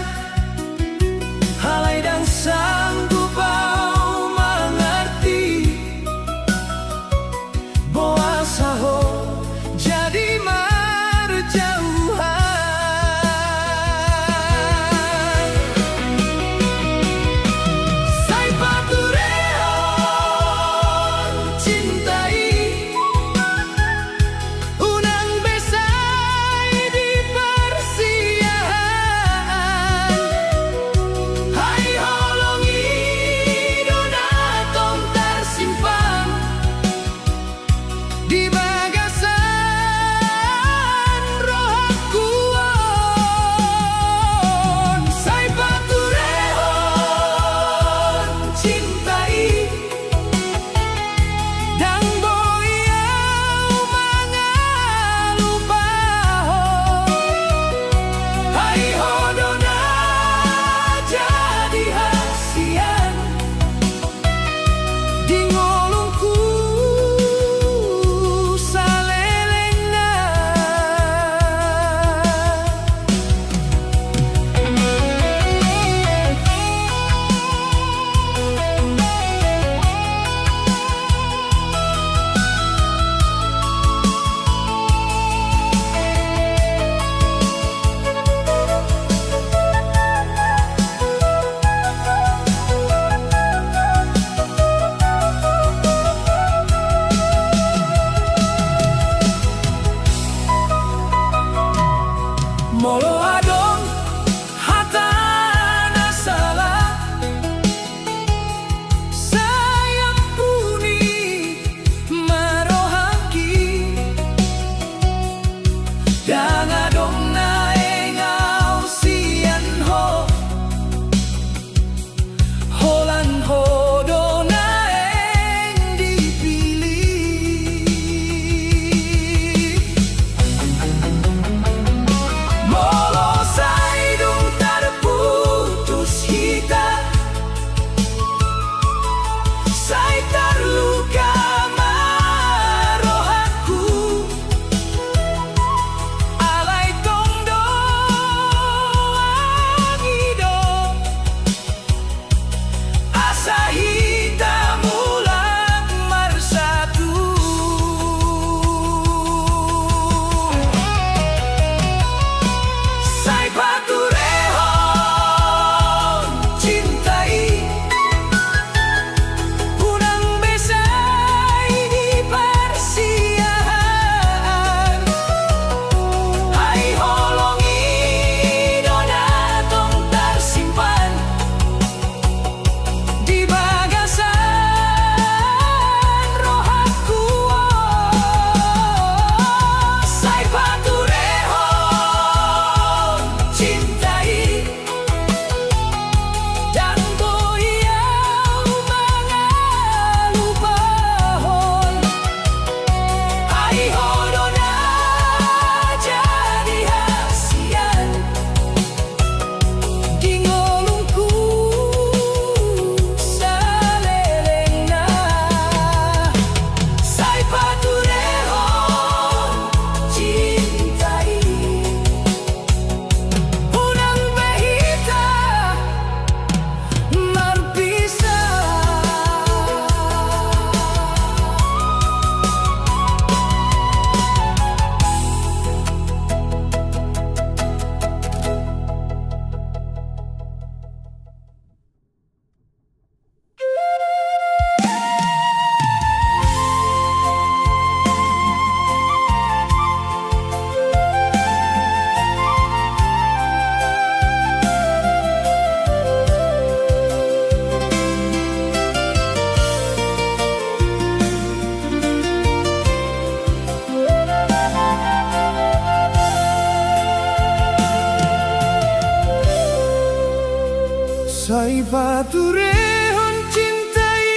Sai paturehon cintai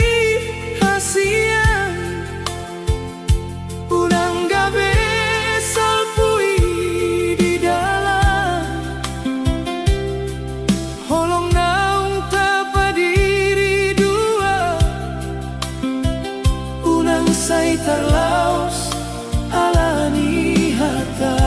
hasian Urang gabe salpui di dalam Holong naung tapadiri dua Urang sai tarlaos alani hata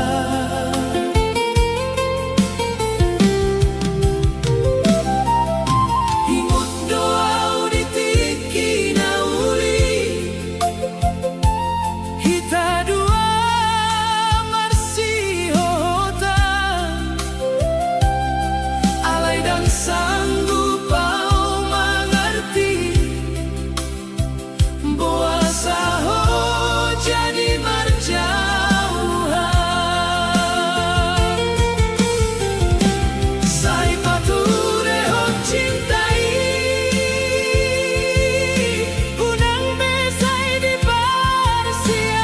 Sanggup kau mengerti bahwa saho jadi marjauhan Sai paturehon cintai Unang besai di parsian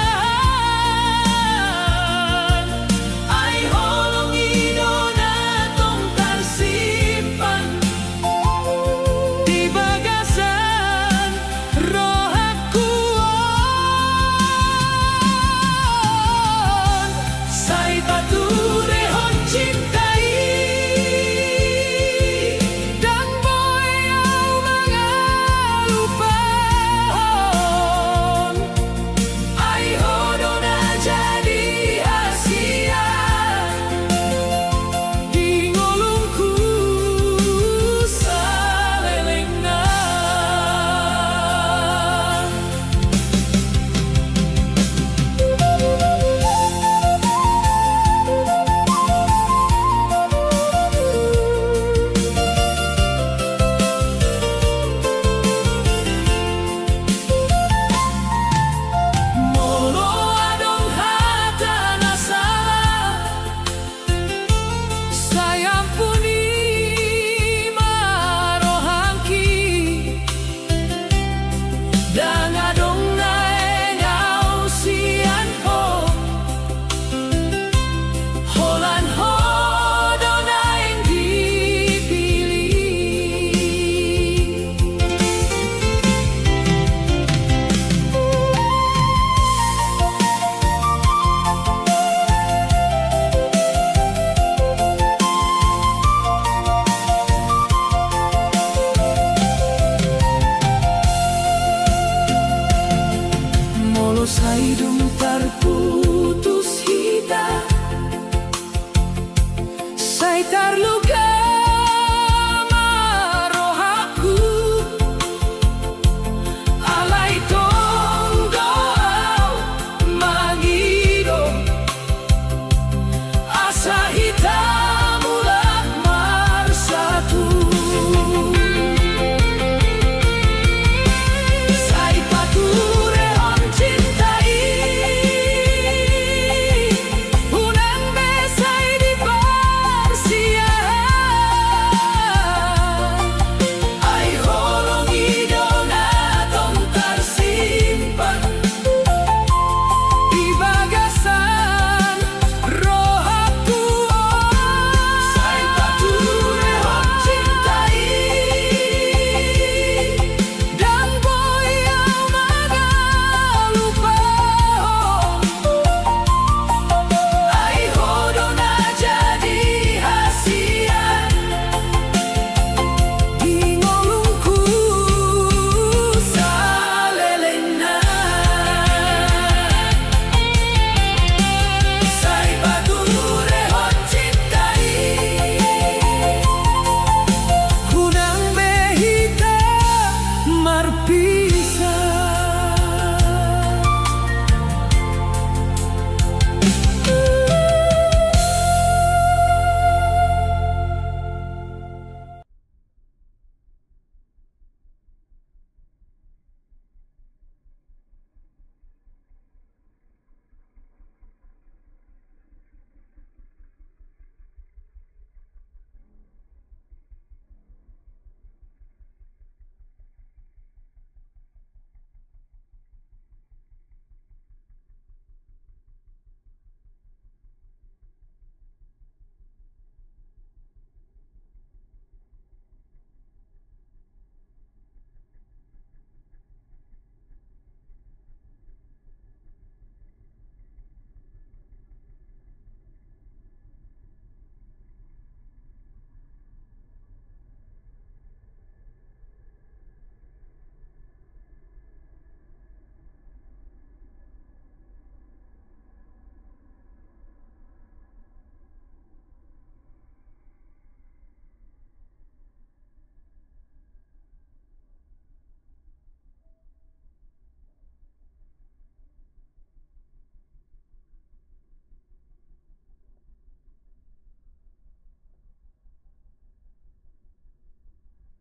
Ai holong inona tong tarsimpan di bagasan roh akuon Sai paturehon cintai dan boyau mangalupahon Ai hodona jadi hasian di ngolungku Sai dung terputus hita Sai terluka